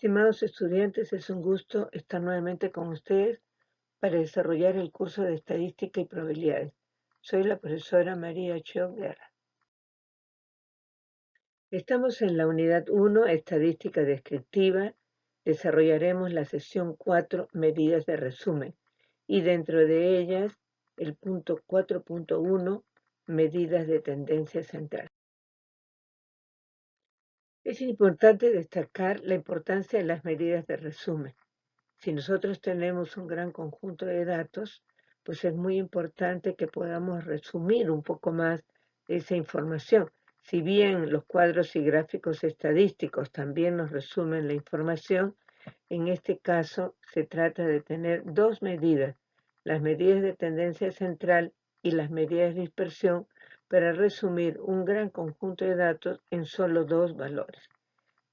Estimados estudiantes, es un gusto estar nuevamente con ustedes para desarrollar el curso de Estadística y Probabilidades. Soy la profesora María Cho Guerra. Estamos en la unidad 1, Estadística Descriptiva. Desarrollaremos la sesión 4, Medidas de resumen, y dentro de ellas el punto 4.1, Medidas de tendencia central. Es importante destacar la importancia de las medidas de resumen. Si nosotros tenemos un gran conjunto de datos, pues es muy importante que podamos resumir un poco más esa información. Si bien los cuadros y gráficos estadísticos también nos resumen la información, en este caso se trata de tener dos medidas, las medidas de tendencia central y las medidas de dispersión, para resumir un gran conjunto de datos en solo dos valores.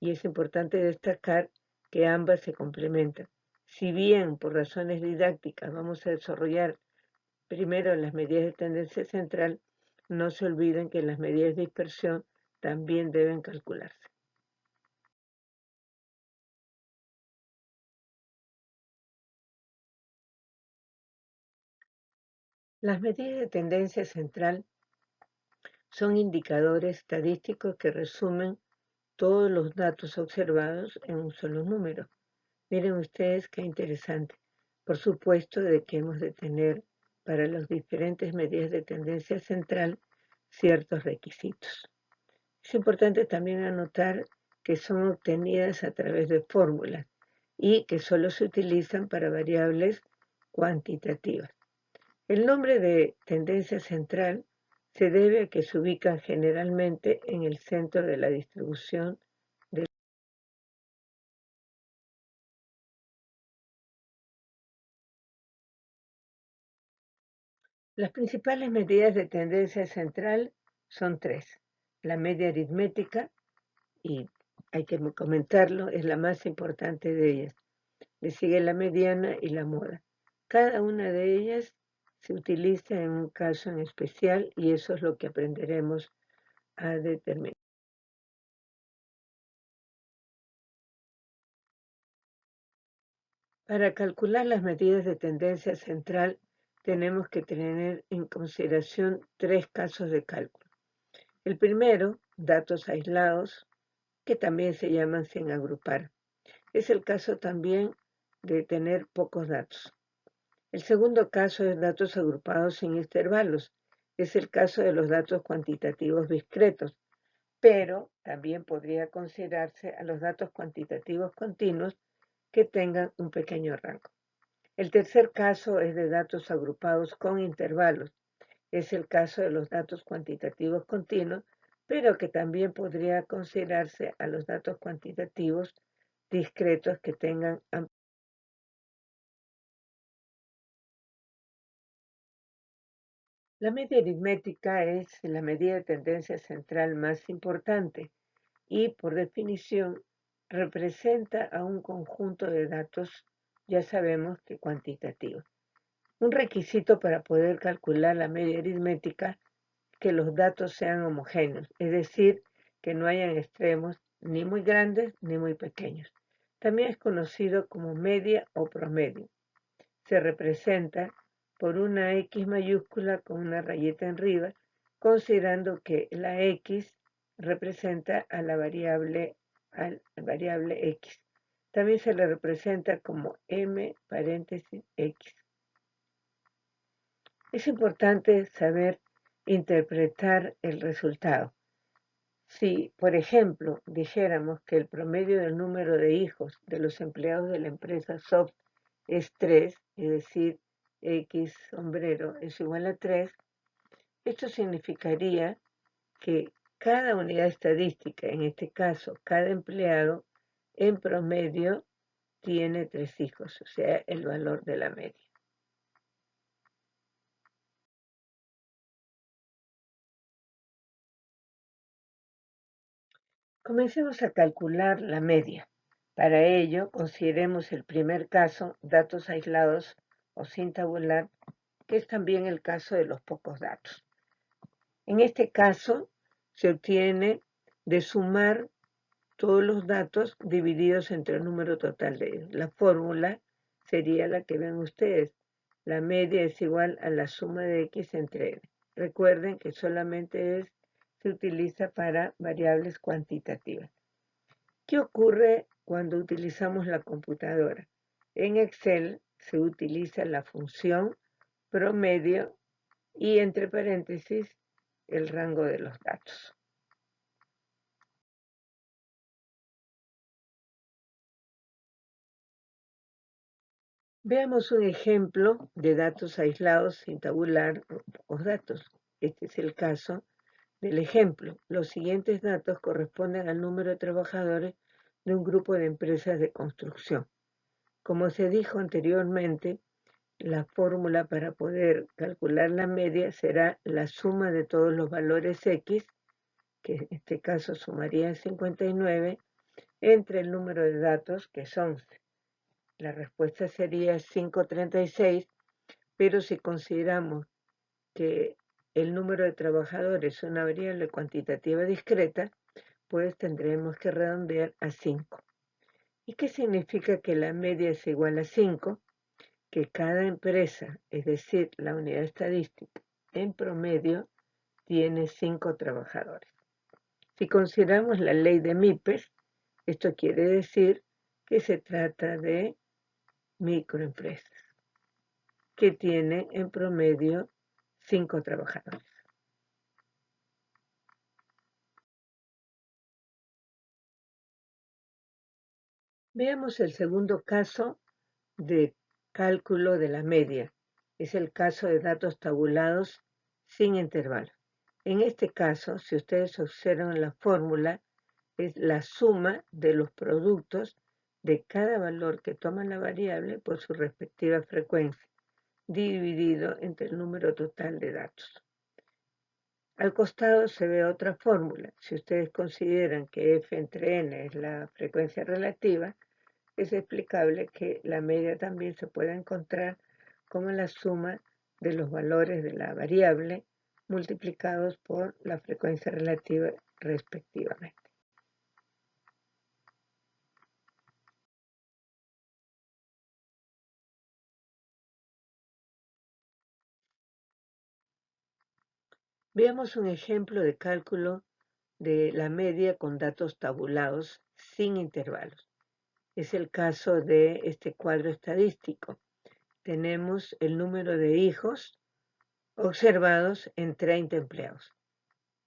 Y es importante destacar que ambas se complementan. Si bien por razones didácticas vamos a desarrollar primero las medidas de tendencia central, no se olviden que las medidas de dispersión también deben calcularse. Las medidas de tendencia central son indicadores estadísticos que resumen todos los datos observados en un solo número. Miren ustedes qué interesante. Por supuesto de que hemos de tener para las diferentes medidas de tendencia central ciertos requisitos. Es importante también anotar que son obtenidas a través de fórmulas y que solo se utilizan para variables cuantitativas. El nombre de tendencia central se debe a que se ubican generalmente en el centro de la distribución. Las principales medidas de tendencia central son tres. La media aritmética, y hay que comentarlo, es la más importante de ellas. Le sigue la mediana y la moda. Cada una de ellas se utiliza en un caso en especial y eso es lo que aprenderemos a determinar. Para calcular las medidas de tendencia central tenemos que tener en consideración tres casos de cálculo. El primero, datos aislados, que también se llaman sin agrupar. Es el caso también de tener pocos datos. El segundo caso es datos agrupados sin intervalos. Es el caso de los datos cuantitativos discretos, pero también podría considerarse a los datos cuantitativos continuos que tengan un pequeño rango. El tercer caso es de datos agrupados con intervalos. Es el caso de los datos cuantitativos continuos, pero que también podría considerarse a los datos cuantitativos discretos que tengan. La media aritmética es la medida de tendencia central más importante y, por definición, representa a un conjunto de datos, ya sabemos que cuantitativos. Un requisito para poder calcular la media aritmética es que los datos sean homogéneos, es decir, que no hayan extremos ni muy grandes ni muy pequeños. También es conocido como media o promedio. Se representa por una X mayúscula con una rayeta arriba, considerando que la X representa a la variable X. También se le representa como M paréntesis X. Es importante saber interpretar el resultado. Si, por ejemplo, dijéramos que el promedio del número de hijos de los empleados de la empresa Soft es 3, es decir, X sombrero es igual a 3, esto significaría que cada unidad estadística, en este caso cada empleado, en promedio tiene 3 hijos, o sea, el valor de la media. Comencemos a calcular la media. Para ello, consideremos el primer caso, datos aislados o sin tabular, que es también el caso de los pocos datos. En este caso, se obtiene de sumar todos los datos divididos entre el número total de ellos. La fórmula sería la que ven ustedes. La media es igual a la suma de x entre n. Recuerden que solamente se utiliza para variables cuantitativas. ¿Qué ocurre cuando utilizamos la computadora? En Excel se utiliza la función promedio y entre paréntesis el rango de los datos. Veamos un ejemplo de datos aislados sin tabular pocos datos. Este es el caso del ejemplo. Los siguientes datos corresponden al número de trabajadores de un grupo de empresas de construcción. Como se dijo anteriormente, la fórmula para poder calcular la media será la suma de todos los valores X, que en este caso sumaría 59, entre el número de datos, que son, la respuesta sería 536, pero si consideramos que el número de trabajadores es una variable cuantitativa discreta, pues tendremos que redondear a 5. ¿Y qué significa que la media es igual a 5? Que cada empresa, es decir, la unidad estadística, en promedio, tiene 5 trabajadores. Si consideramos la ley de MIPES, esto quiere decir que se trata de microempresas que tienen en promedio 5 trabajadores. Veamos el segundo caso de cálculo de la media. Es el caso de datos tabulados sin intervalo. En este caso, si ustedes observan la fórmula, es la suma de los productos de cada valor que toma la variable por su respectiva frecuencia, dividido entre el número total de datos. Al costado se ve otra fórmula. Si ustedes consideran que f entre n es la frecuencia relativa, es explicable que la media también se puede encontrar como la suma de los valores de la variable multiplicados por la frecuencia relativa respectivamente. Veamos un ejemplo de cálculo de la media con datos tabulados sin intervalos. Es el caso de este cuadro estadístico. Tenemos el número de hijos observados en 30 empleados.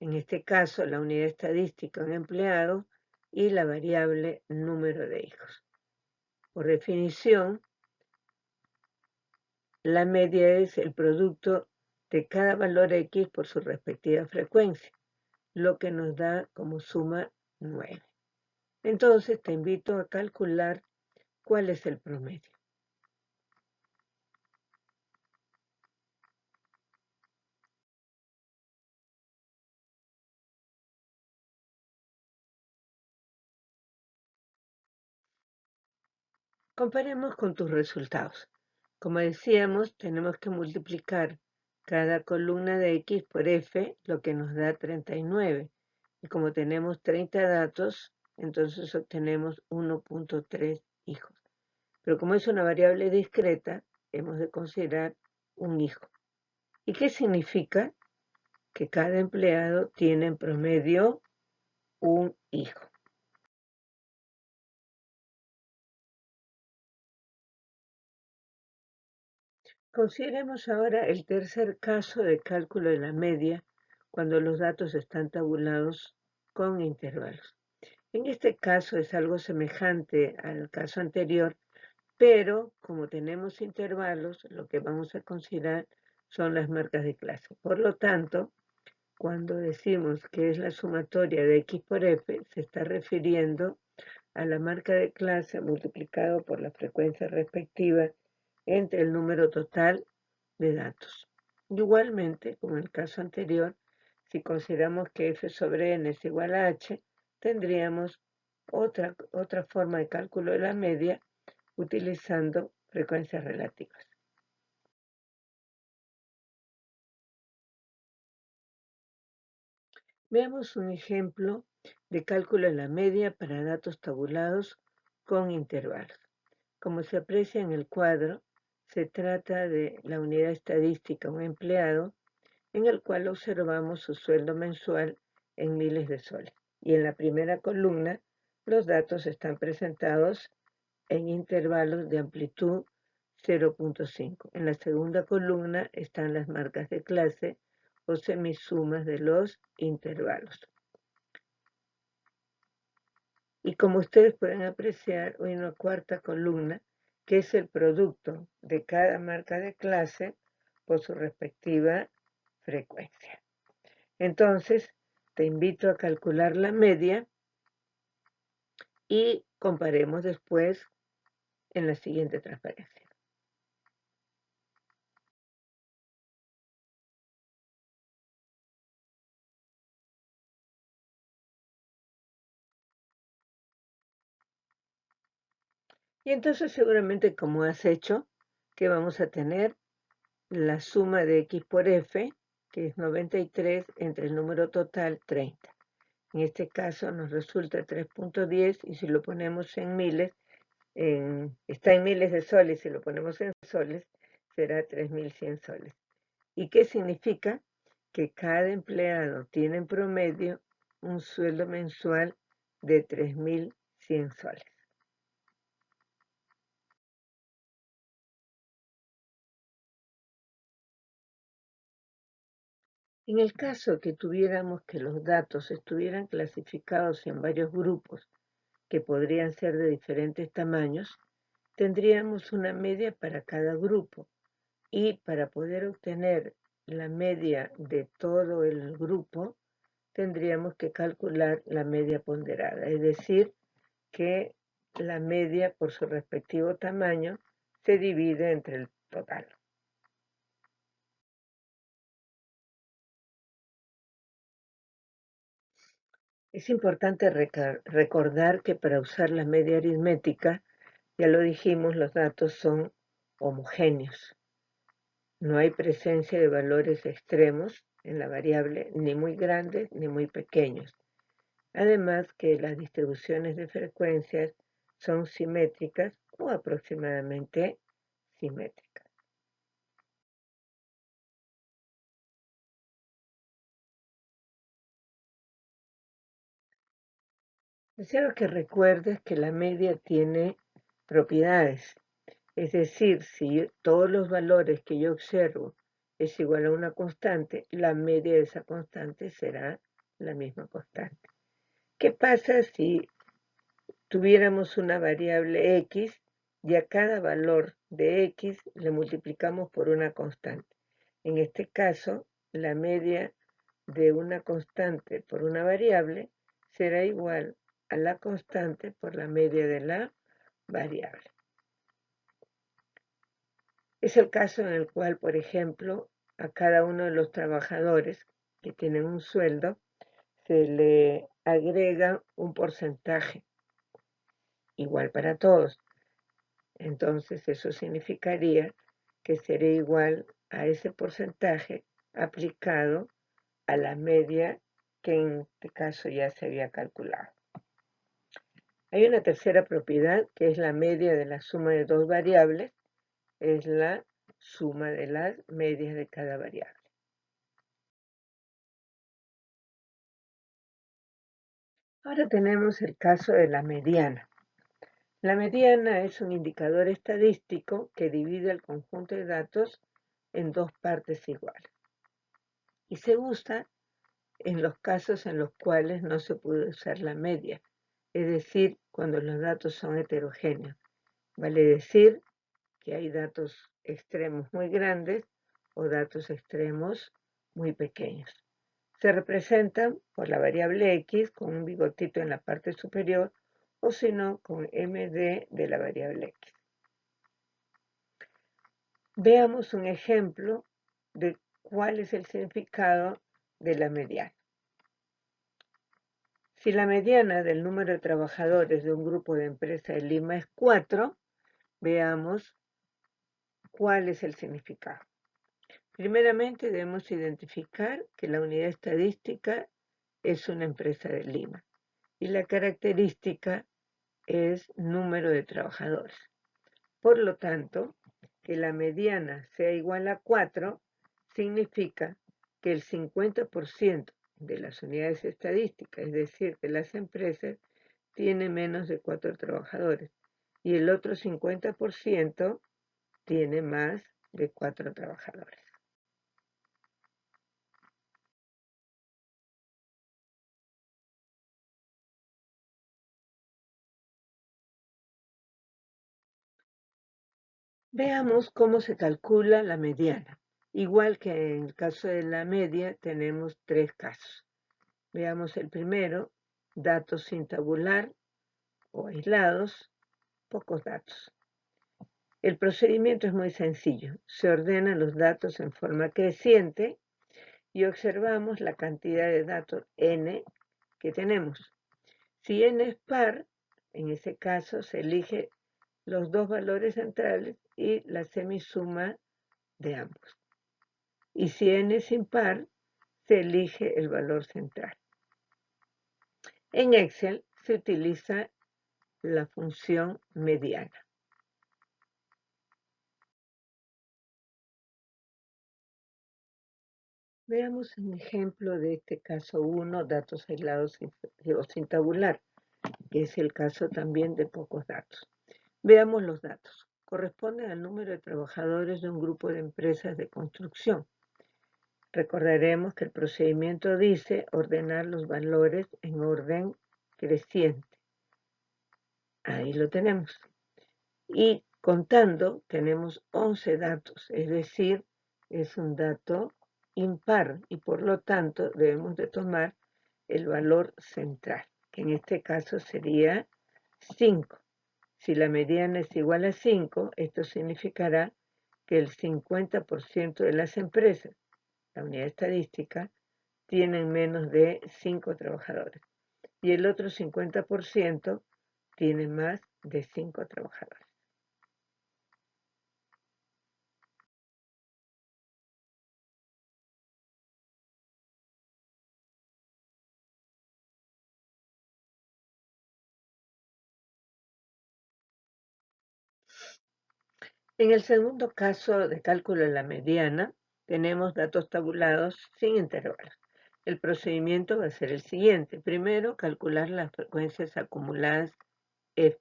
En este caso, la unidad estadística en empleados y la variable número de hijos. Por definición, la media es el producto de cada valor X por su respectiva frecuencia, lo que nos da como suma 9. Entonces, te invito a calcular cuál es el promedio. Comparemos con tus resultados. Como decíamos, tenemos que multiplicar cada columna de X por F, lo que nos da 39. Y como tenemos 30 datos, entonces obtenemos 1.3 hijos. Pero como es una variable discreta, hemos de considerar un hijo. ¿Y qué significa? Que cada empleado tiene en promedio un hijo. Consideremos ahora el tercer caso de cálculo de la media cuando los datos están tabulados con intervalos. En este caso es algo semejante al caso anterior, pero como tenemos intervalos, lo que vamos a considerar son las marcas de clase. Por lo tanto, cuando decimos que es la sumatoria de X por F, se está refiriendo a la marca de clase multiplicado por la frecuencia respectiva entre el número total de datos. Igualmente, como en el caso anterior, si consideramos que f sobre n es igual a h, tendríamos otra forma de cálculo de la media utilizando frecuencias relativas. Veamos un ejemplo de cálculo de la media para datos tabulados con intervalos. Como se aprecia en el cuadro, se trata de la unidad estadística, un empleado, en el cual observamos su sueldo mensual en miles de soles. Y en la primera columna, los datos están presentados en intervalos de amplitud 0.5. En la segunda columna están las marcas de clase o semisumas de los intervalos. Y como ustedes pueden apreciar, hay una cuarta columna que es el producto de cada marca de clase por su respectiva frecuencia. Entonces, te invito a calcular la media y comparemos después en la siguiente transparencia. Y entonces seguramente como has hecho, que vamos a tener la suma de x por f, que es 93, entre el número total 30. En este caso nos resulta 3.10 y si lo ponemos en miles, está en miles de soles, si lo ponemos en soles, será 3.100 soles. ¿Y qué significa? Que cada empleado tiene en promedio un sueldo mensual de 3.100 soles. En el caso que tuviéramos que los datos estuvieran clasificados en varios grupos que podrían ser de diferentes tamaños, tendríamos una media para cada grupo y para poder obtener la media de todo el grupo tendríamos que calcular la media ponderada, es decir, que la media por su respectivo tamaño se divide entre el total. Es importante recordar que para usar la media aritmética, ya lo dijimos, los datos son homogéneos. No hay presencia de valores extremos en la variable, ni muy grandes ni muy pequeños. Además que las distribuciones de frecuencias son simétricas o aproximadamente simétricas. Deseo que recuerdes que la media tiene propiedades. Es decir, si todos los valores que yo observo es igual a una constante, la media de esa constante será la misma constante. ¿Qué pasa si tuviéramos una variable x y a cada valor de x le multiplicamos por una constante? En este caso, la media de una constante por una variable será igual a la constante por la media de la variable. Es el caso en el cual, por ejemplo, a cada uno de los trabajadores que tienen un sueldo se le agrega un porcentaje igual para todos. Entonces eso significaría que sería igual a ese porcentaje aplicado a la media que en este caso ya se había calculado. Hay una tercera propiedad que es la media de la suma de dos variables, es la suma de las medias de cada variable. Ahora tenemos el caso de la mediana. La mediana es un indicador estadístico que divide el conjunto de datos en dos partes iguales y se usa en los casos en los cuales no se puede usar la media, es decir, cuando los datos son heterogéneos. Vale decir que hay datos extremos muy grandes o datos extremos muy pequeños. Se representan por la variable x con un bigotito en la parte superior o si no con md de la variable x. Veamos un ejemplo de cuál es el significado de la mediana. Si la mediana del número de trabajadores de un grupo de empresa de Lima es 4, veamos cuál es el significado. Primeramente debemos identificar que la unidad estadística es una empresa de Lima. y la característica es número de trabajadores. Por lo tanto, que la mediana sea igual a 4 significa que el 50% de las unidades estadísticas, es decir, de las empresas, tiene menos de 4 trabajadores y el otro 50% tiene más de 4 trabajadores. Veamos cómo se calcula la mediana. Igual que en el caso de la media, tenemos 3 casos. Veamos el primero, datos sin tabular o aislados, pocos datos. El procedimiento es muy sencillo. Se ordenan los datos en forma creciente y observamos la cantidad de datos n que tenemos. Si n es par, en ese caso se elige los dos valores centrales y la semisuma de ambos. Y si n es impar, se elige el valor central. En Excel se utiliza la función mediana. Veamos un ejemplo de este caso 1, datos aislados o sin tabular, que es el caso también de pocos datos. Veamos los datos. Corresponden al número de trabajadores de un grupo de empresas de construcción. Recordaremos que el procedimiento dice ordenar los valores en orden creciente. Ahí lo tenemos. Y contando tenemos 11 datos, es decir, es un dato impar y por lo tanto debemos de tomar el valor central, que en este caso sería 5. Si la mediana es igual a 5, esto significará que el 50% de las empresas, la unidad estadística, tienen menos de 5 trabajadores y el otro 50% tiene más de 5 trabajadores. En el segundo caso de cálculo de la mediana, tenemos datos tabulados sin intervalos. El procedimiento va a ser el siguiente. Primero, calcular las frecuencias acumuladas F.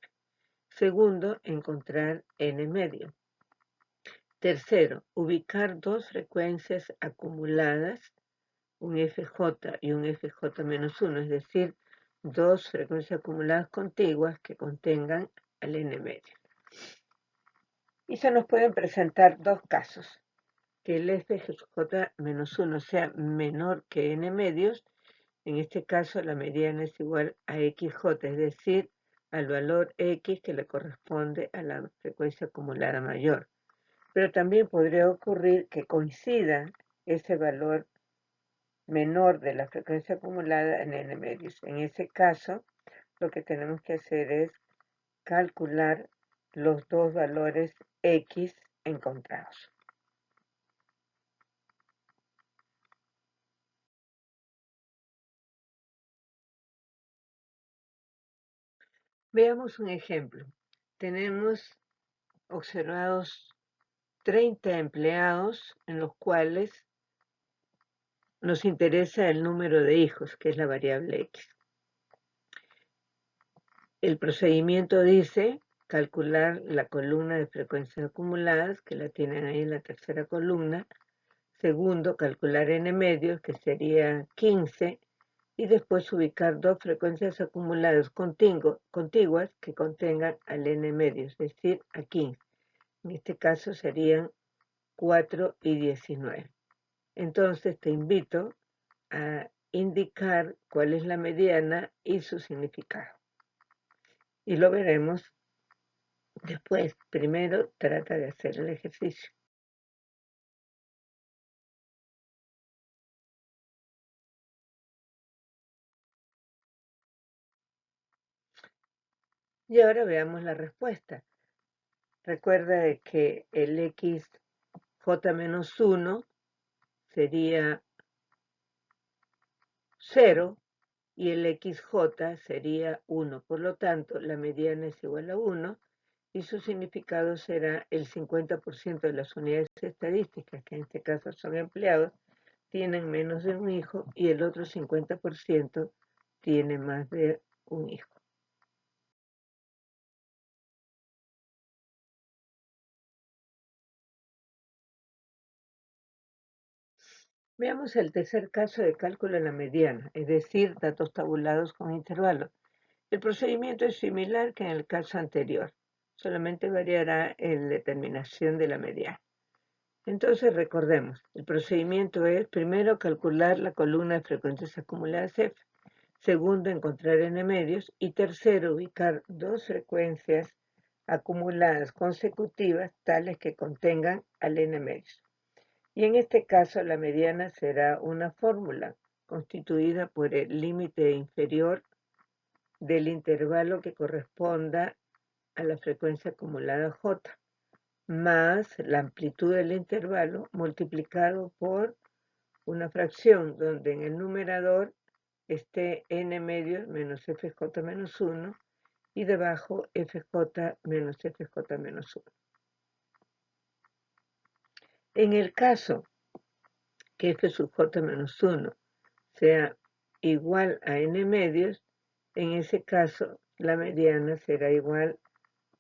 Segundo, encontrar n medio. Tercero, ubicar dos frecuencias acumuladas, un FJ y un FJ-1, es decir, dos frecuencias acumuladas contiguas que contengan al n medio. Y se nos pueden presentar dos casos, que el FJ-1 sea menor que n medios. En este caso la mediana es igual a XJ, es decir, al valor X que le corresponde a la frecuencia acumulada mayor. Pero también podría ocurrir que coincida ese valor menor de la frecuencia acumulada en n medios. En ese caso, lo que tenemos que hacer es calcular los dos valores X encontrados. Veamos un ejemplo. Tenemos observados 30 empleados en los cuales nos interesa el número de hijos, que es la variable X. El procedimiento dice calcular la columna de frecuencias acumuladas, que la tienen ahí en la tercera columna. Segundo, calcular n medios, que sería 15. Y después ubicar dos frecuencias acumuladas contiguas que contengan al n medio, es decir, a 15. En este caso serían 4 y 19. Entonces te invito a indicar cuál es la mediana y su significado. Y lo veremos después. Primero trata de hacer el ejercicio. Y ahora veamos la respuesta. Recuerda de que el XJ-1 sería 0 y el XJ sería 1. Por lo tanto, la mediana es igual a 1 y su significado será el 50% de las unidades estadísticas, que en este caso son empleados, tienen menos de un hijo y el otro 50% tiene más de un hijo. Veamos el tercer caso de cálculo de la mediana, es decir, datos tabulados con intervalos. El procedimiento es similar que en el caso anterior, solamente variará en la determinación de la mediana. Entonces recordemos, el procedimiento es primero calcular la columna de frecuencias acumuladas F, segundo encontrar n medios y tercero ubicar dos frecuencias acumuladas consecutivas tales que contengan al n medios. Y en este caso la mediana será una fórmula constituida por el límite inferior del intervalo que corresponda a la frecuencia acumulada J, más la amplitud del intervalo multiplicado por una fracción donde en el numerador esté n medios menos fj menos 1 y debajo fj menos fj menos 1. En el caso que f sub j menos 1 sea igual a n medios, en ese caso la mediana será igual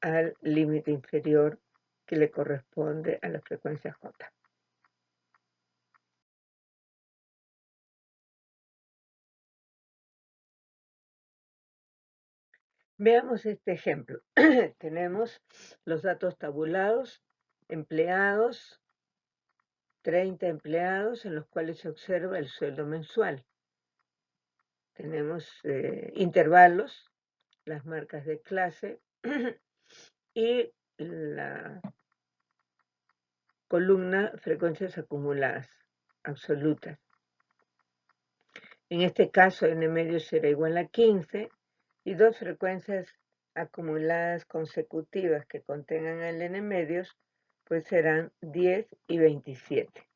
al límite inferior que le corresponde a la frecuencia J. Veamos este ejemplo. Tenemos los datos tabulados, empleados, 30 empleados en los cuales se observa el sueldo mensual. Tenemos intervalos, las marcas de clase y la columna frecuencias acumuladas absolutas. En este caso, n medio será igual a 15 y dos frecuencias acumuladas consecutivas que contengan el n medios, pues serán 10 y 27.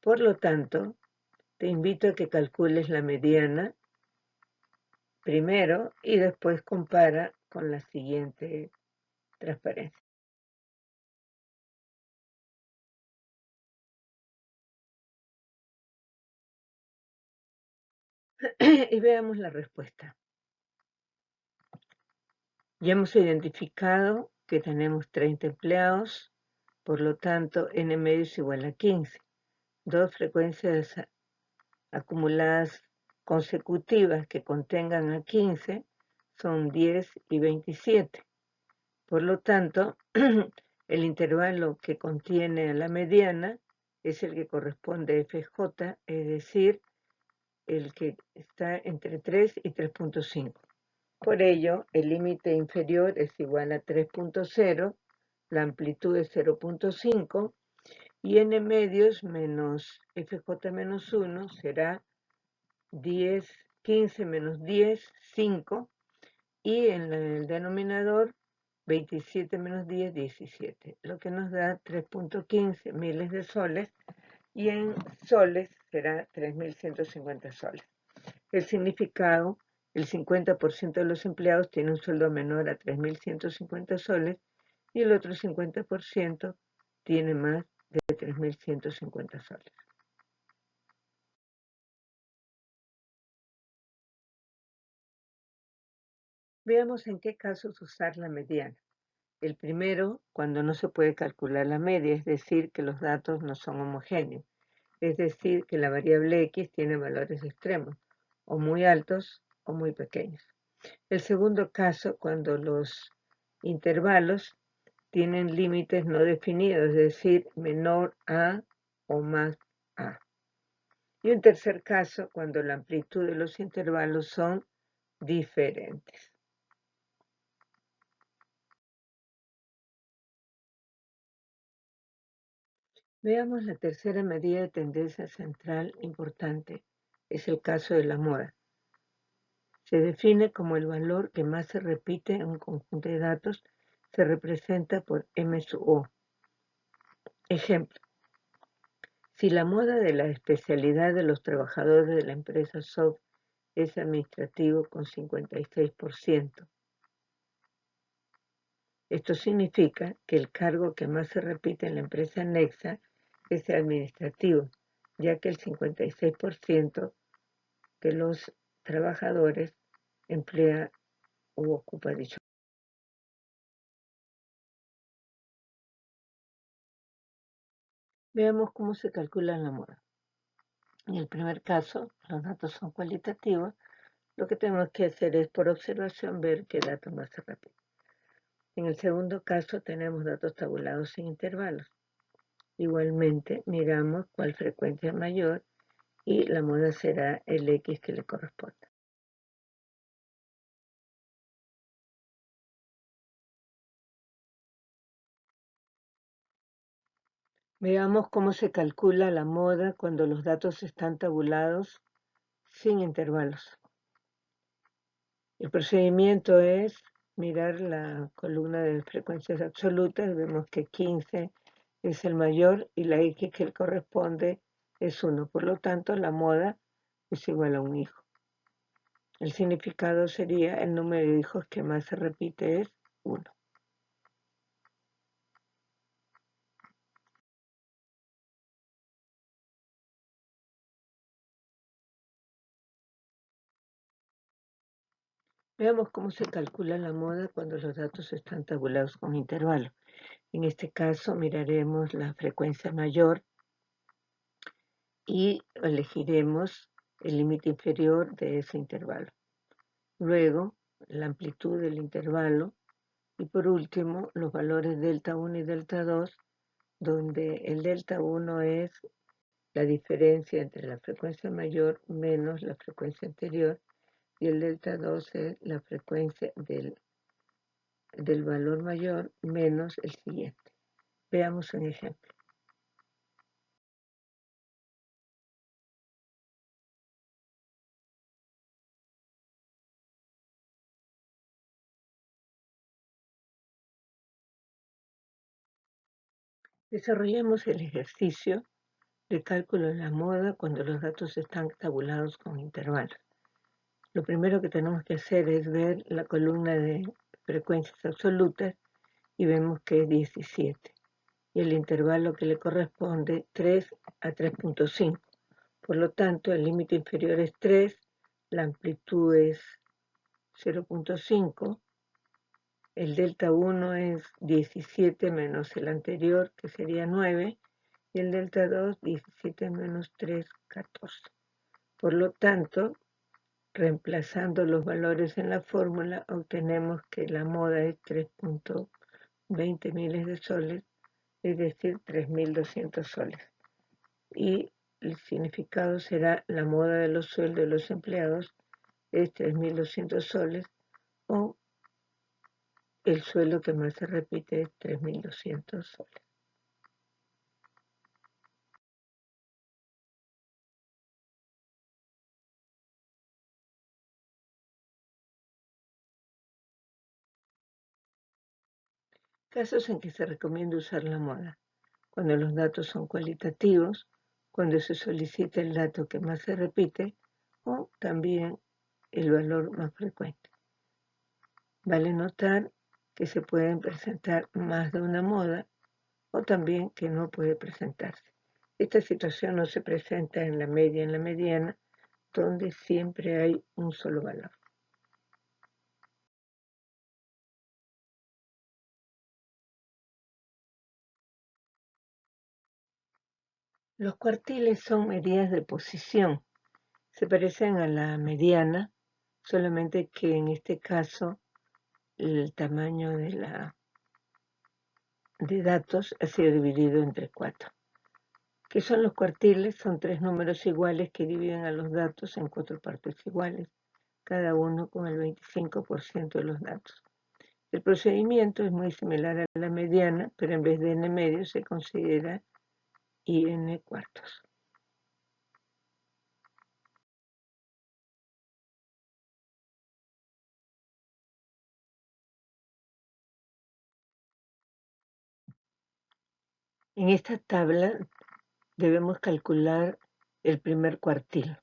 Por lo tanto, te invito a que calcules la mediana primero y después compara con la siguiente transparencia. Y veamos la respuesta. Ya hemos identificado que tenemos 30 empleados, por lo tanto, n medio es igual a 15. Dos frecuencias acumuladas consecutivas que contengan a 15 son 10 y 27. Por lo tanto, el intervalo que contiene a la mediana es el que corresponde a FJ, es decir, el que está entre 3 y 3.5. Por ello, el límite inferior es igual a 3.0, la amplitud es 0.5 y n medios menos FJ menos 1 será 10, 15 menos 10, 5, y en el denominador 27 menos 10, 17, lo que nos da 3.15 miles de soles, y en soles será 3.150 soles. El significado, el 50% de los empleados tiene un sueldo menor a 3.150 soles y el otro 50% tiene más de 3.150 soles. Veamos en qué casos usar la mediana. El primero, cuando no se puede calcular la media, es decir, que los datos no son homogéneos, es decir, que la variable x tiene valores extremos, o muy altos o muy pequeños. El segundo caso, cuando los intervalos tienen límites no definidos, es decir, menor a o más a. Y un tercer caso, cuando la amplitud de los intervalos son diferentes. Veamos la tercera medida de tendencia central importante. Es el caso de la moda. Se define como el valor que más se repite en un conjunto de datos, se representa por M sub O. Ejemplo, si la moda de la especialidad de los trabajadores de la empresa SOP es administrativo con 56%. Esto significa que el cargo que más se repite en la empresa anexa es el administrativo, ya que el 56% de los trabajadores emplea o ocupa dicho. Veamos cómo se calcula la moda. En el primer caso, los datos son cualitativos. Lo que tenemos que hacer es, por observación, ver qué datos más se repiten. En el segundo caso, tenemos datos tabulados sin intervalos. Igualmente, miramos cuál frecuencia es mayor y la moda será el X que le corresponda. Veamos cómo se calcula la moda cuando los datos están tabulados sin intervalos. El procedimiento es mirar la columna de frecuencias absolutas. Vemos que 15 es el mayor y la X que le corresponde es 1. Por lo tanto, la moda es igual a un hijo. El significado sería el número de hijos que más se repite es 1. Veamos cómo se calcula la moda cuando los datos están tabulados con intervalo. En este caso miraremos la frecuencia mayor y elegiremos el límite inferior de ese intervalo. Luego, la amplitud del intervalo y por último, los valores delta 1 y delta 2, donde el delta 1 es la diferencia entre la frecuencia mayor menos la frecuencia anterior y el delta 2 es la frecuencia del valor mayor menos el siguiente. Veamos un ejemplo. Desarrollemos el ejercicio de cálculo de la moda cuando los datos están tabulados con intervalos. Lo primero que tenemos que hacer es ver la columna de frecuencias absolutas y vemos que es 17 y el intervalo que le corresponde 3 a 3.5. Por lo tanto, el límite inferior es 3, la amplitud es 0.5, el delta 1 es 17 menos el anterior, que sería 9, y el delta 2, 17 menos 3, 14. Por lo tanto, reemplazando los valores en la fórmula, obtenemos que la moda es 3.20 miles de soles, es decir, 3.200 soles. Y el significado será la moda de los sueldos de los empleados es 3.200 soles o el sueldo que más se repite es 3.200 soles. Casos en que se recomienda usar la moda: cuando los datos son cualitativos, cuando se solicita el dato que más se repite o también el valor más frecuente. Vale notar que se pueden presentar más de una moda o también que no puede presentarse. Esta situación no se presenta en la media y en la mediana, donde siempre hay un solo valor. Los cuartiles son medidas de posición. Se parecen a la mediana, solamente que en este caso el tamaño de datos ha sido dividido entre 4. ¿Qué son los cuartiles? Son 3 números iguales que dividen a los datos en 4 partes iguales, cada uno con el 25% de los datos. El procedimiento es muy similar a la mediana, pero en vez de n medio se considera IN cuartos. En esta tabla debemos calcular el primer cuartil.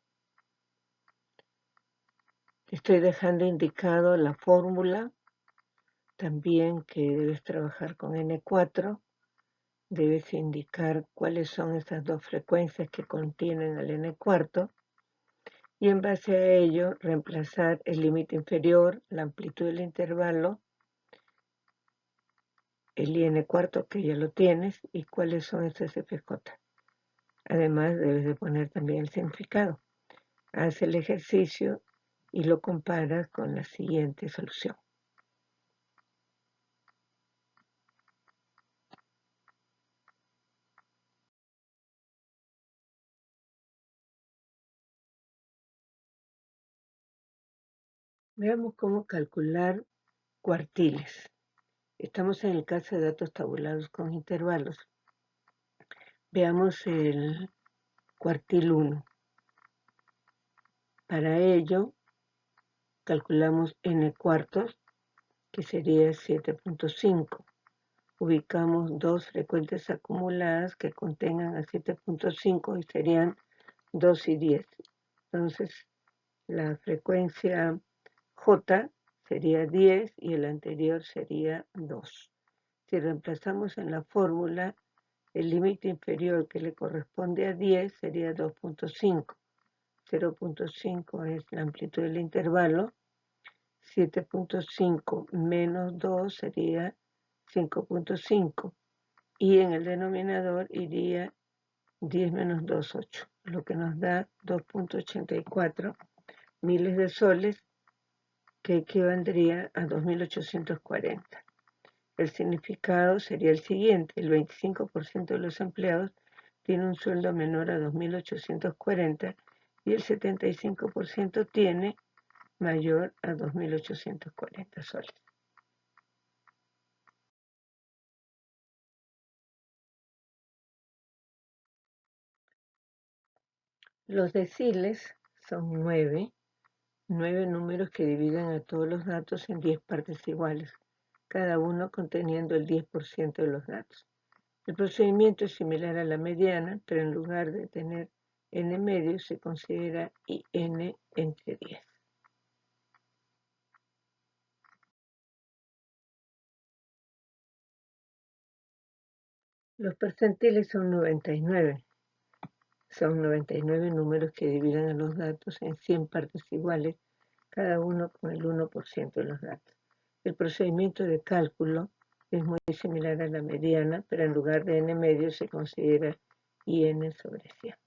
Estoy dejando indicado la fórmula, también que debes trabajar con N4, debes indicar cuáles son esas dos frecuencias que contienen el N4 y en base a ello reemplazar el límite inferior, la amplitud del intervalo, el IN cuarto que ya lo tienes y cuáles son esas FJ. Además debes de poner también el significado. Haz el ejercicio y lo comparas con la siguiente solución. Veamos cómo calcular cuartiles. Estamos en el caso de datos tabulados con intervalos. Veamos el cuartil 1. Para ello, calculamos n cuartos, que sería 7.5. Ubicamos dos frecuencias acumuladas que contengan a 7.5 y serían 2 y 10. Entonces, la frecuencia J sería 10 y el anterior sería 2. Si reemplazamos en la fórmula, el límite inferior que le corresponde a 10 sería 2.5. 0.5 es la amplitud del intervalo. 7.5 menos 2 sería 5.5. Y en el denominador iría 10 menos 2, 8. Lo que nos da 2.84 miles de soles, que equivaldría a 2.840. El significado sería el siguiente: el 25% de los empleados tiene un sueldo menor a 2.840 y el 75% tiene mayor a 2.840 soles. Los deciles son 9 números que dividen a todos los datos en 10 partes iguales, cada uno conteniendo el 10% de los datos. El procedimiento es similar a la mediana, pero en lugar de tener n medios se considera IN entre 10. Los percentiles son 99. Son 99 números que dividen a los datos en 100 partes iguales, cada uno con el 1% de los datos. El procedimiento de cálculo es muy similar a la mediana, pero en lugar de n medios se considera IN sobre 100.